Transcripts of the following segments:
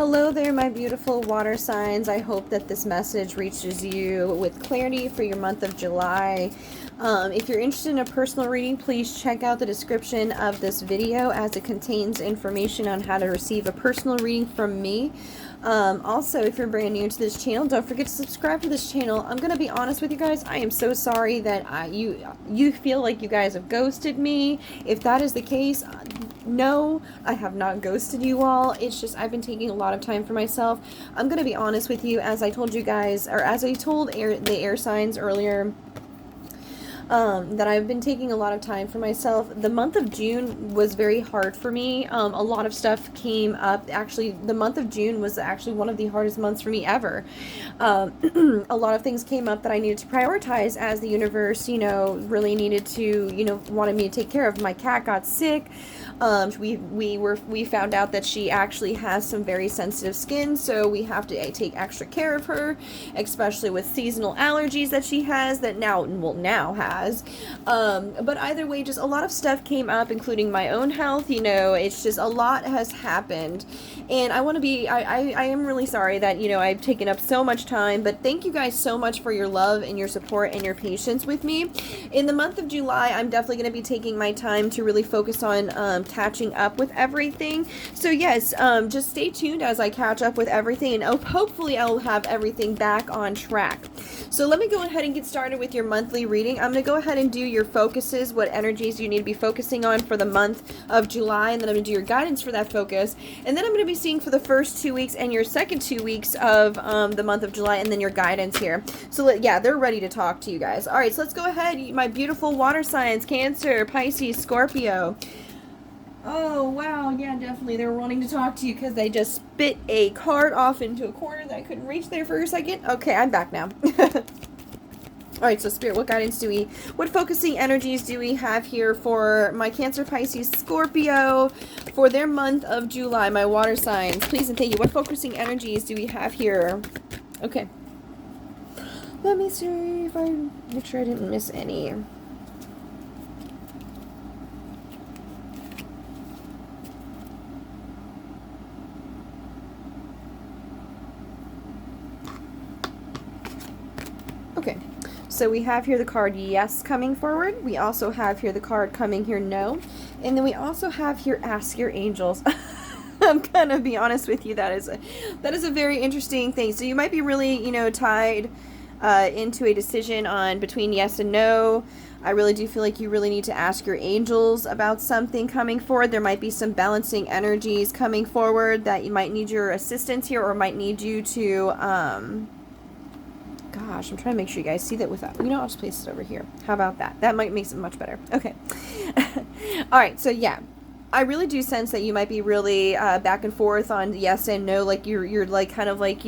Hello there, my beautiful water signs. I hope that this message reaches you with clarity for your month of July. If you're interested in a personal reading, please check out the description of this video as it contains information on how to receive a personal reading from me. Also, if you're brand new to this channel, don't forget to subscribe to this channel. I'm going to be honest with you guys. I am so sorry that you feel like you guys have ghosted me. If that is the case, no, I have not ghosted you all. It's just I've been taking a lot of time for myself. I'm going to be honest with you, as I told you guys, or as I told the air signs earlier, that I've been taking a lot of time for myself. The month of June was very hard for me. A lot of stuff came up. Actually, the month of June was actually one of the hardest months for me ever. A lot of things came up that I needed to prioritize as the universe, really needed to, wanted me to take care of. My cat got sick. We found out that she actually has some very sensitive skin, so we have to take extra care of her, especially with seasonal allergies that she has, that now has. But either way, just a lot of stuff came up, including my own health. It's just a lot has happened, and I want to be, I am really sorry that, I've taken up so much time, but thank you guys so much for your love and your support and your patience with me. In the month of July, I'm definitely going to be taking my time to really focus on catching up with everything. So yes, just stay tuned as I catch up with everything, and hopefully I'll have everything back on track. So let me go ahead and get started with your monthly reading. I'm going to go ahead and do your focuses, what energies you need to be focusing on for the month of July, and then I'm going to do your guidance for that focus, and then I'm going to be seeing for the first 2 weeks and your second 2 weeks of the month of July, and then your guidance here. So yeah, they're ready to talk to you guys. All right, so let's go ahead. My beautiful water signs: Cancer, Pisces, Scorpio. Oh, wow, yeah, definitely. They were wanting to talk to you because they just spit a card off into a corner that I couldn't reach there for a second. Okay, I'm back now. All right, so Spirit, what focusing energies do we have here for my Cancer, Pisces, Scorpio for their month of July, my water signs? Please and thank you. What focusing energies do we have here? Okay. Let me see if I make sure I didn't miss any. Okay, so we have here the card yes coming forward. We also have here the card coming here no. And then we also have here ask your angels. I'm gonna be honest with you, that is a very interesting thing. So you might be really, tied into a decision on between yes and no. I really do feel like you really need to ask your angels about something coming forward. There might be some balancing energies coming forward that you might need your assistance here, or might need you to gosh, I'm trying to make sure you guys see that without, I'll just place it over here. How about that? That might make it much better. Okay. All right. So yeah, I really do sense that you might be really back and forth on yes and no. Like you're like kind of like,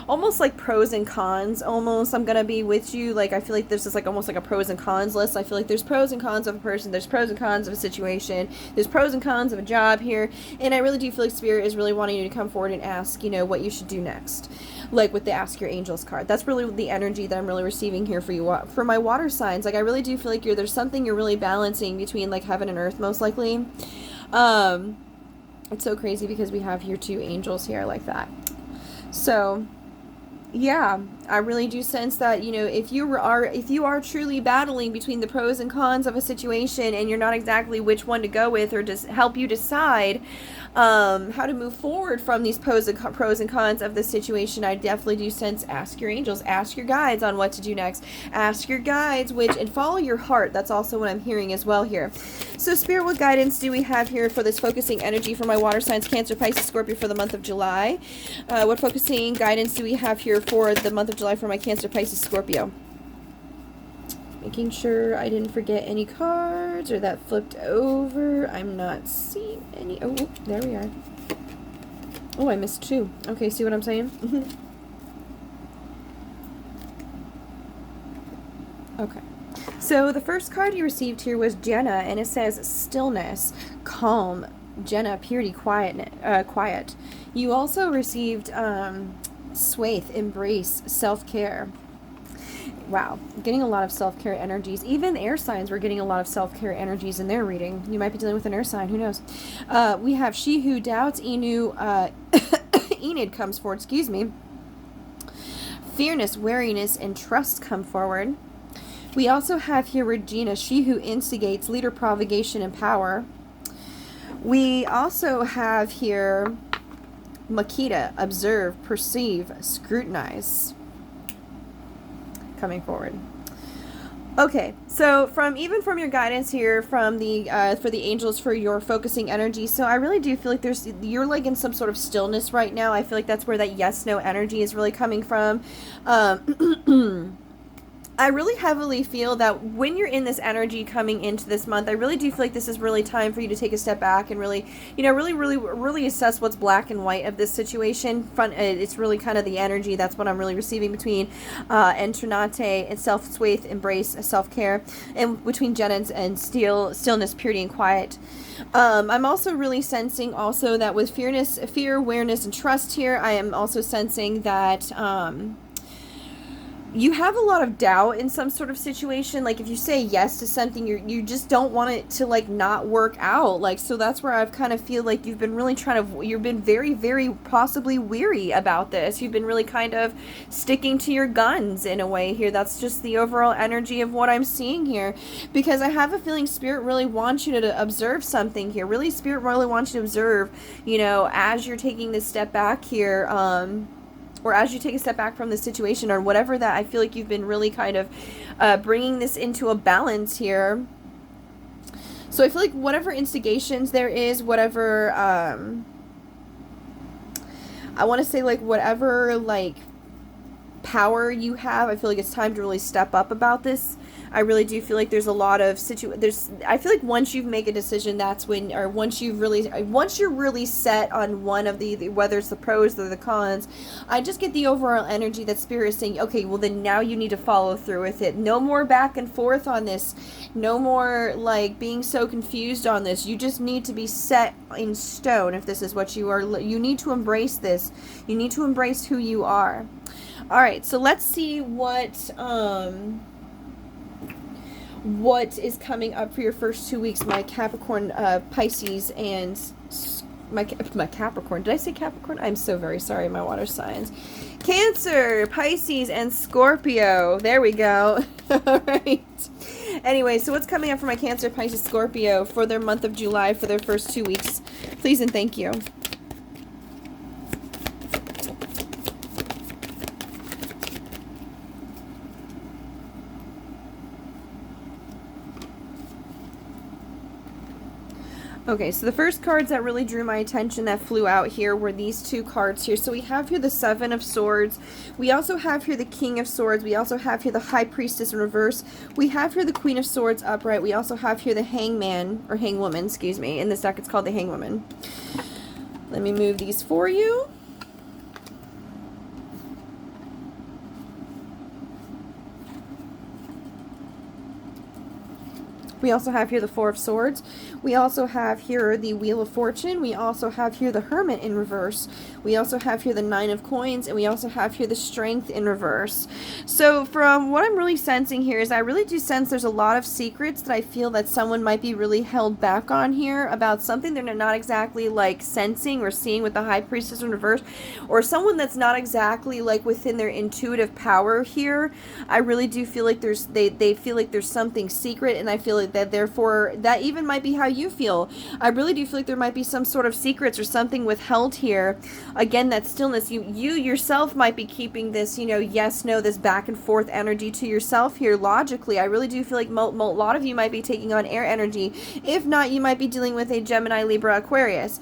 almost like pros and cons almost. I'm going to be with you. Like, I feel like this is like almost like a pros and cons list. I feel like there's pros and cons of a person. There's pros and cons of a situation. There's pros and cons of a job here. And I really do feel like Spirit is really wanting you to come forward and ask, what you should do next. Like with the Ask Your Angels card. That's really the energy that I'm really receiving here for you, for my water signs. Like, I really do feel like there's something you're really balancing between like heaven and earth, most likely. It's so crazy because we have here 2 angels here like that. So yeah, I really do sense that, if you are truly battling between the pros and cons of a situation, and you're not exactly which one to go with, or just help you decide how to move forward from these pros and cons of the situation, I definitely do sense ask your angels, ask your guides on what to do next. Ask your guides, and follow your heart. That's also what I'm hearing as well here. So Spirit, what guidance do we have here for this focusing energy for my water signs, Cancer, Pisces, Scorpio for the month of July? What focusing guidance do we have here for the month of July for my Cancer, Pisces, Scorpio? Making sure I didn't forget any cards or that flipped over. I'm not seeing any. Oh, there we are. Oh, I missed 2. Okay, see what I'm saying? Okay. So the first card you received here was Jenna, and it says stillness, calm, Jenna, purity, quiet. You also received Swaith, embrace, self-care. Wow, getting a lot of self-care energies. Even air signs were getting a lot of self-care energies in their reading. You might be dealing with an air sign, who knows. We have she who doubts, Inu, Enid comes forward, excuse me. Fairness, wariness, and trust come forward. We also have here Regina, she who instigates, leader, provocation, and power. We also have here Makita, observe, perceive, scrutinize, coming forward. Okay, so from your guidance here from the for the angels for your focusing energy, so I really do feel like you're like in some sort of stillness right now. I feel like that's where that yes no energy is really coming from. I really heavily feel that when you're in this energy coming into this month, I really do feel like this is really time for you to take a step back and really, really assess what's black and white of this situation. It's really kind of the energy. That's what I'm really receiving between Entrenate and self-swathe, embrace, self-care, and between Jenna and stillness, purity, and quiet. I'm also really sensing also that with fear, awareness, and trust here, I am also sensing that you have a lot of doubt in some sort of situation. Like if you say yes to something, you just don't want it to like not work out. Like, so that's where I've kind of feel like you've been really you've been very, very possibly weary about this. You've been really kind of sticking to your guns in a way here. That's just the overall energy of what I'm seeing here, because I have a feeling Spirit really wants you to observe something here. Really, Spirit really wants you to observe, as you're taking this step back here, or as you take a step back from the situation or whatever, that I feel like you've been really kind of bringing this into a balance here. So I feel like whatever instigations there is, whatever, I want to say like whatever like power you have, I feel like it's time to really step up about this. I really do feel like there's a lot of I feel like once you make a decision, that's when, or once you're really set on one of the whether it's the pros or the cons, I just get the overall energy that Spirit is saying, okay, well then now you need to follow through with it. No more back and forth on this. No more like being so confused on this. You just need to be set in stone if this is what you are. You need to embrace this. You need to embrace who you are. All right, so let's see what is coming up for your first 2 weeks, my Capricorn, Pisces, and my Capricorn. Did I say Capricorn? I'm so very sorry, my water signs. Cancer, Pisces, and Scorpio. There we go. All right. Anyway, so what's coming up for my Cancer, Pisces, Scorpio for their month of July, for their first 2 weeks? Please and thank you. Okay, so the first cards that really drew my attention that flew out here were these two cards here. So we have here the Seven of Swords. We also have here the King of Swords. We also have here the High Priestess in reverse. We have here the Queen of Swords upright. We also have here the Hangman, or Hangwoman, excuse me. In this deck, it's called the Hangwoman. Let me move these for you. We also have here the Four of Swords. We also have here the Wheel of Fortune. We also have here the Hermit in reverse. We also have here the Nine of Coins, and we also have here the Strength in reverse. So from what I'm really sensing here is I really do sense there's a lot of secrets that I feel that someone might be really held back on here about something they're not exactly like sensing or seeing with the High Priestess in reverse, or someone that's not exactly like within their intuitive power here. I really do feel like they feel like there's something secret, and I feel like that therefore that even might be how you feel. I really do feel like there might be some sort of secrets or something withheld here. Again, that stillness, you yourself might be keeping this, yes, no, this back and forth energy to yourself here logically. I really do feel like a lot of you might be taking on air energy. If not, you might be dealing with a Gemini, Libra, Aquarius,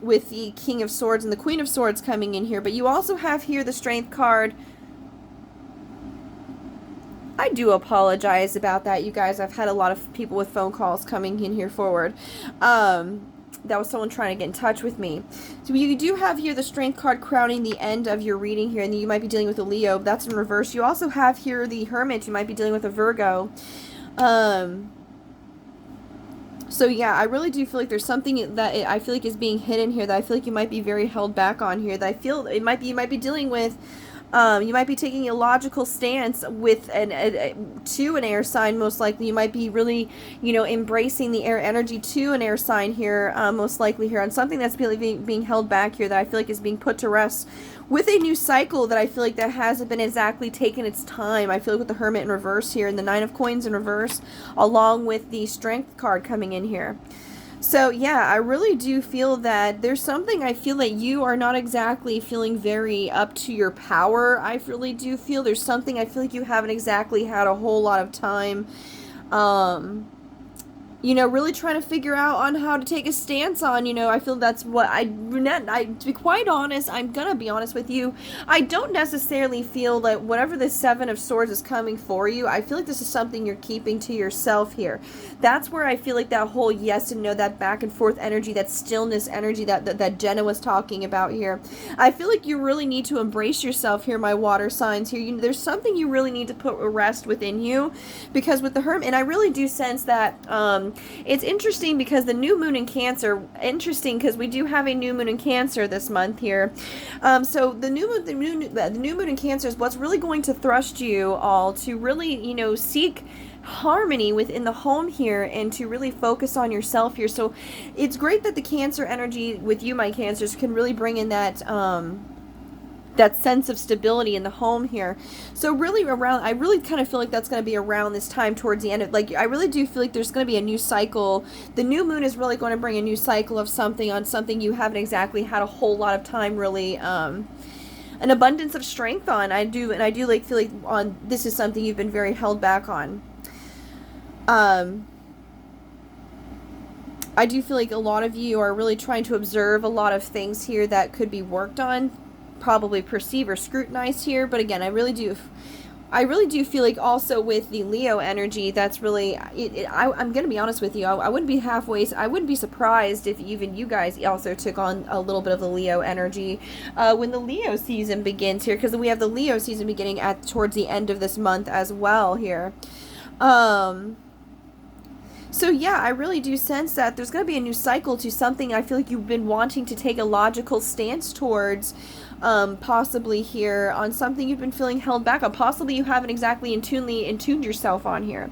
with the King of Swords and the Queen of Swords coming in here. But you also have here the Strength card. I do apologize about that, you guys. I've had a lot of people with phone calls coming in here forward. That was someone trying to get in touch with me. So you do have here the Strength card crowning the end of your reading here, and you might be dealing with a Leo. That's in reverse. You also have here the Hermit. You might be dealing with a Virgo. So yeah, I really do feel like there's something that I feel like is being hidden here that I feel like you might be very held back on here. That I feel you might be dealing with You might be taking a logical stance with to an air sign, most likely. You might be really, embracing the air energy to an air sign here, most likely here, on something that's being held back here that I feel like is being put to rest with a new cycle that I feel like that hasn't been exactly taken its time. I feel like with the Hermit in reverse here and the Nine of Coins in reverse, along with the Strength card coming in here. So, yeah, I really do feel that there's something I feel that you are not exactly feeling very up to your power. I really do feel there's something I feel like you haven't exactly had a whole lot of time, really trying to figure out on how to take a stance on, I feel that's what to be quite honest, I'm gonna be honest with you, I don't necessarily feel that whatever the Seven of Swords is coming for you, I feel like this is something you're keeping to yourself here. That's where I feel like that whole yes and no, that back and forth energy, that stillness energy that Jenna was talking about here. I feel like you really need to embrace yourself here, my water signs here. There's something you really need to put a rest within you, because with the Hermit, and I really do sense that, it's interesting because the new moon in Cancer, interesting because we do have a new moon in Cancer this month here. So the new moon in Cancer is what's really going to thrust you all to really, seek harmony within the home here and to really focus on yourself here. So it's great that the Cancer energy with you, my Cancers, can really bring in that sense of stability in the home here. So really I really kind of feel like that's going to be around this time towards the end of, I really do feel like there's going to be a new cycle. The new moon is really going to bring a new cycle of something you haven't exactly had a whole lot of time really, an abundance of strength on. I do feel like this is something you've been very held back on. I do feel like a lot of you are really trying to observe a lot of things here that could be worked on, probably perceive or scrutinize here. But again, I really do feel like also with the Leo energy, that's really I'm gonna be honest with you, I wouldn't be surprised if even you guys also took on a little bit of the Leo energy when the Leo season begins here, because we have the Leo season beginning towards the end of this month as well here. So yeah, I really do sense that there's going to be a new cycle to something I feel like you've been wanting to take a logical stance towards, possibly here, on something you've been feeling held back on. Possibly you haven't exactly tuned yourself on here.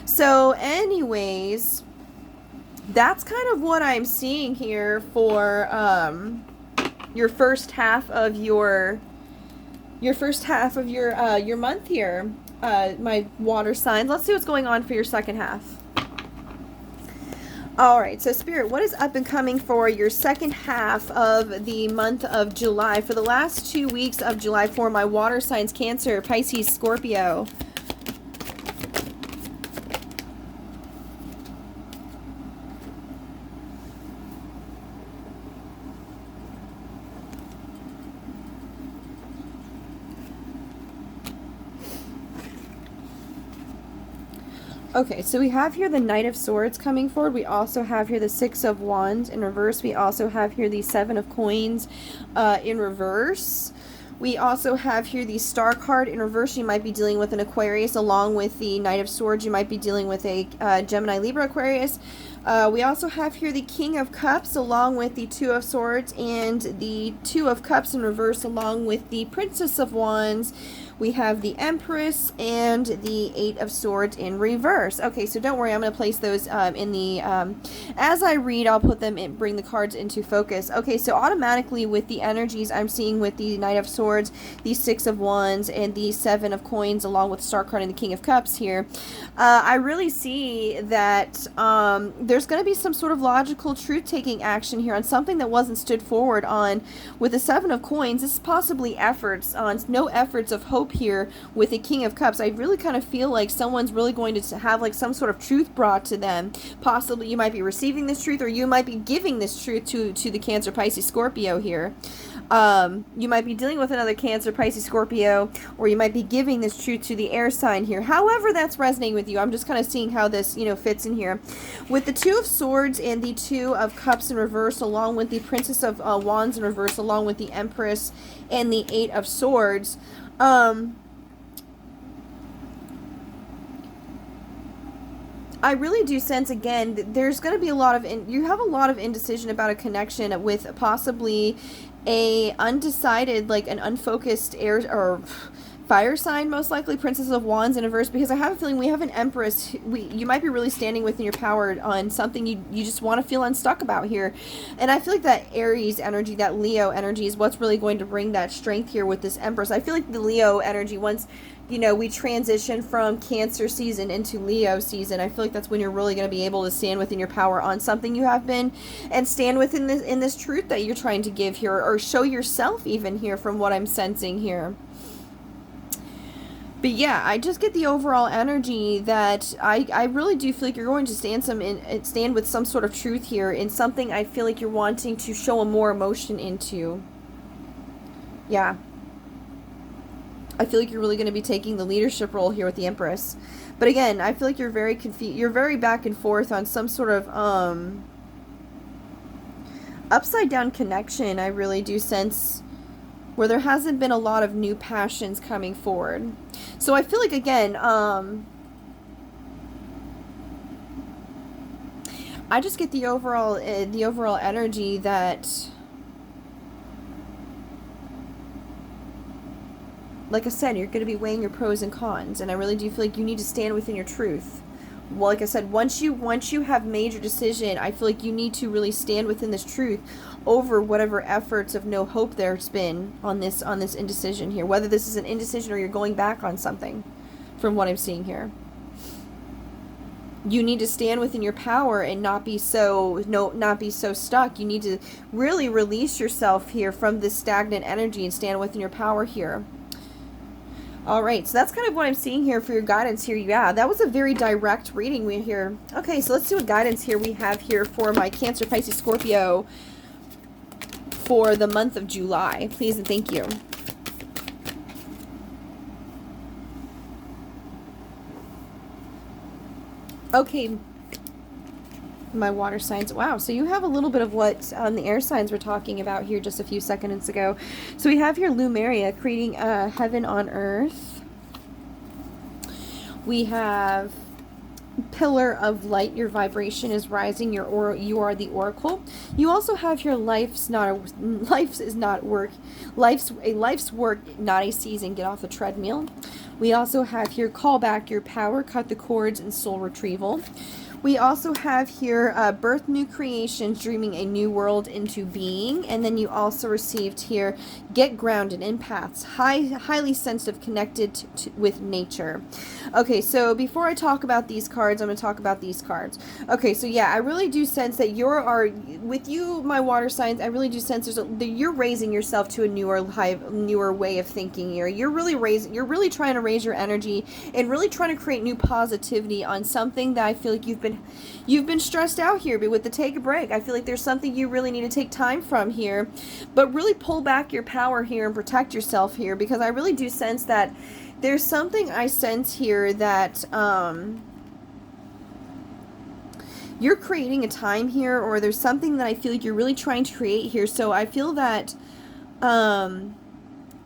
So anyways, that's kind of what I'm seeing here for your first half of your month here, my water signs. Let's see what's going on for your second half. All right, so Spirit, what is up and coming for your second half of the month of July, for the last 2 weeks of July, for my water signs, Cancer, Pisces, Scorpio? Okay, so we have here the Knight of Swords coming forward. We also have here the Six of Wands in reverse. We also have here the Seven of Coins in reverse. We also have here the Star card in reverse. You might be dealing with an Aquarius, along with the Knight of Swords. You might be dealing with a Gemini, Libra, Aquarius. We also have here the King of Cups along with the Two of Swords, and the Two of Cups in reverse along with the Princess of Wands. We have the Empress and the Eight of Swords in reverse. Okay, so don't worry, I'm going to place those in the, as I read, I'll put them in, bring the cards into focus. Okay, so automatically with the energies I'm seeing with the Knight of Swords, the Six of Wands, and the Seven of Coins, along with the Star card and the King of Cups here, I really see that there's going to be some sort of logical truth-taking action here on something that wasn't stood forward on. With the Seven of Coins, this is possibly no efforts of hope here with the King of Cups. I really kind of feel like someone's really going to have like some sort of truth brought to them. Possibly you might be receiving this truth, or you might be giving this truth to the Cancer, Pisces, Scorpio here. You might be dealing with another Cancer, Pisces, Scorpio, or you might be giving this truth to the air sign here. However that's resonating with you, I'm just kind of seeing how this, fits in here. With the Two of Swords and the Two of Cups in reverse, along with the Princess of Wands in reverse, along with the Empress and the Eight of Swords, I really do sense, again, that there's going to be a lot of, you have a lot of indecision about a connection with possibly a undecided, like an unfocused air or fire sign, most likely Princess of Wands in a verse, because I have a feeling we have an Empress. You might be really standing within your power on something you just want to feel unstuck about here. And I feel like that Aries energy, that Leo energy is what's really going to bring that strength here with this Empress. I feel like the Leo energy, once, you know, we transition from Cancer season into Leo season, I feel like that's when you're really going to be able to stand within your power on something you have been, and stand within this, in this truth that you're trying to give here, or show yourself even here from what I'm sensing here. But yeah, I just get the overall energy that I really do feel like you're going to stand with some sort of truth here in something I feel like you're wanting to show a more emotion into. Yeah. I feel like you're really going to be taking the leadership role here with the Empress. But again, I feel like you're very confused. You're very back and forth on some sort of upside down connection. I really do sense where there hasn't been a lot of new passions coming forward. So I feel like, again, I just get the overall energy that, like I said, you're going to be weighing your pros and cons, and I really do feel like you need to stand within your truth. Well, like I said, once you have made your decision, I feel like you need to really stand within this truth over whatever efforts of no hope there's been on this indecision here. Whether this is an indecision or you're going back on something, from what I'm seeing here. You need to stand within your power and not be so stuck. You need to really release yourself here from this stagnant energy and stand within your power here. All right, so that's kind of what I'm seeing here for your guidance here. Yeah, that was a very direct reading we here. Okay, so let's see what guidance here we have here for my Cancer, Pisces, Scorpio for the month of July. Please and thank you. Okay, my water signs. Wow, so you have a little bit of what the air signs were talking about here just a few seconds ago. So we have here Lumeria, creating heaven on earth. We have Pillar of Light, your vibration is rising, you are the oracle. You also have your life's work, not a season, get off the treadmill. We also have here call back your power, cut the cords, and soul retrieval. We also have here birth new creations, dreaming a new world into being. And then you also received here get grounded, empaths, highly sensitive, connected with nature. Okay, so before I talk about these cards, I'm going to talk about these cards. Okay, so yeah, I really do sense that with you, my water signs, I really do sense you're raising yourself to a newer way of thinking here. You're really trying to raise your energy and really trying to create new positivity on something that I feel like you've been stressed out here. But with the take a break, I feel like there's something you really need to take time from here, but really pull back your power here and protect yourself here, because I really do sense that there's something I sense here that you're creating a time here, or there's something that I feel like you're really trying to create here. So I feel that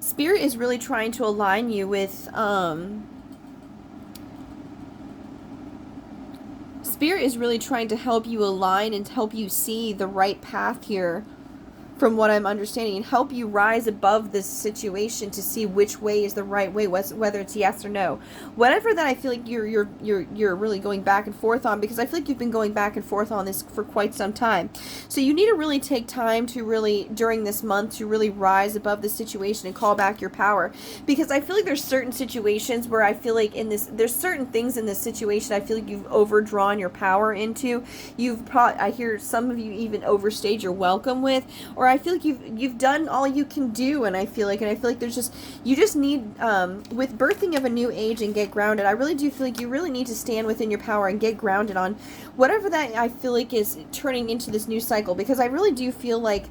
Spirit is really trying to align you with Spirit is really trying to help you align and help you see the right path here, from what I'm understanding, and help you rise above this situation to see which way is the right way, whether it's yes or no. Whatever that I feel like you're really going back and forth on, because I feel like you've been going back and forth on this for quite some time. So you need to really take time to really, during this month, to really rise above the situation and call back your power. Because I feel like there's certain situations where I feel like there's certain things in this situation I feel like you've overdrawn your power into. I hear some of you even overstayed your welcome with, or I feel like you've done all you can do, and I feel like there's just, you just need with birthing of a new age and get grounded. I really do feel like you really need to stand within your power and get grounded on whatever that I feel like is turning into this new cycle, because I really do feel like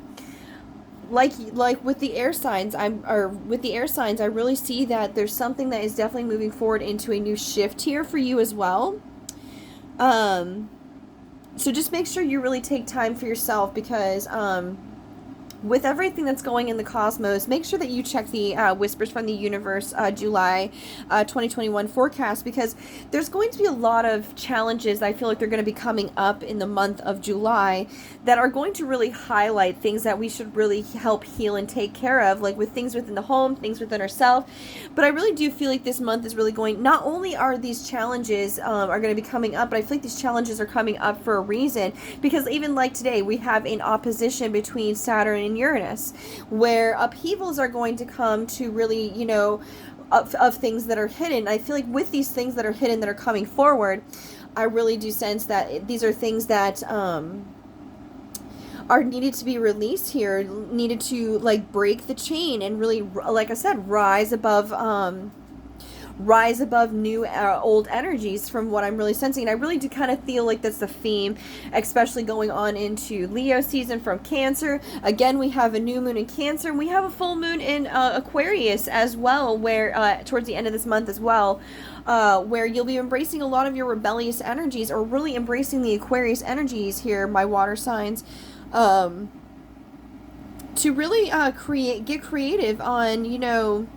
with the air signs, I really see that there's something that is definitely moving forward into a new shift here for you as well. So just make sure you really take time for yourself, because with everything that's going in the cosmos, make sure that you check the Whispers from the Universe July 2021 forecast, because there's going to be a lot of challenges I feel like they're going to be coming up in the month of July that are going to really highlight things that we should really help heal and take care of, like with things within the home, things within ourselves. But I really do feel like this month is really going, not only are these challenges are going to be coming up, but I feel like these challenges are coming up for a reason, because even like today, we have an opposition between Saturn and Uranus, where upheavals are going to come to really, you know, of things that are hidden. I feel like with these things that are hidden that are coming forward, I really do sense that these are things that are needed to be released here, needed to like break the chain and really, like I said, rise above new old energies, from what I'm really sensing. And I really do kind of feel like that's the theme, especially going on into Leo season from Cancer. Again, we have a new moon in Cancer, and we have a full moon in Aquarius as well, where towards the end of this month as well, where you'll be embracing a lot of your rebellious energies, or really embracing the Aquarius energies here, my water signs, to really get creative on, you know,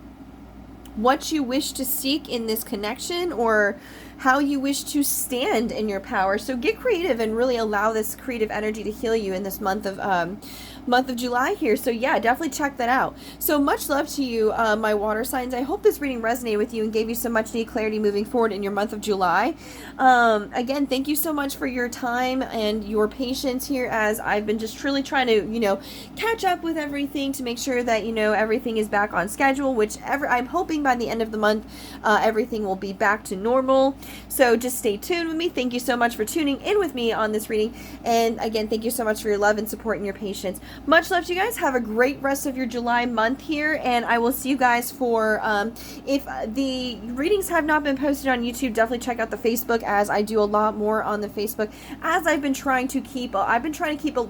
what you wish to seek in this connection, or how you wish to stand in your power. So get creative and really allow this creative energy to heal you in this month of July here. So yeah, definitely check that out. So much love to you, my water signs. I hope this reading resonated with you and gave you some much needed clarity moving forward in your month of July. Again, thank you so much for your time and your patience here, as I've been just truly trying to, you know, catch up with everything to make sure that, you know, everything is back on schedule, whichever I'm hoping by the end of the month, everything will be back to normal. So just stay tuned with me. Thank you so much for tuning in with me on this reading. And again, thank you so much for your love and support and your patience. Much love to you guys. Have a great rest of your July month here. And I will see you guys for, if the readings have not been posted on YouTube, definitely check out the Facebook, as I do a lot more on the Facebook, as I've been trying to keep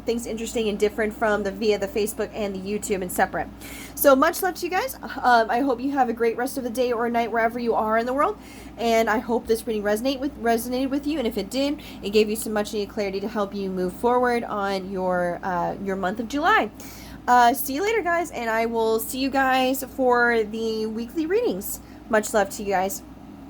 things interesting and different from via the Facebook and the YouTube and separate. So much love to you guys. I hope you have a great rest of the day or night wherever you are in the world. And I hope this reading resonated with you. And if it did, it gave you some much needed clarity to help you move forward on your month of July. See you later, guys. And I will see you guys for the weekly readings. Much love to you guys.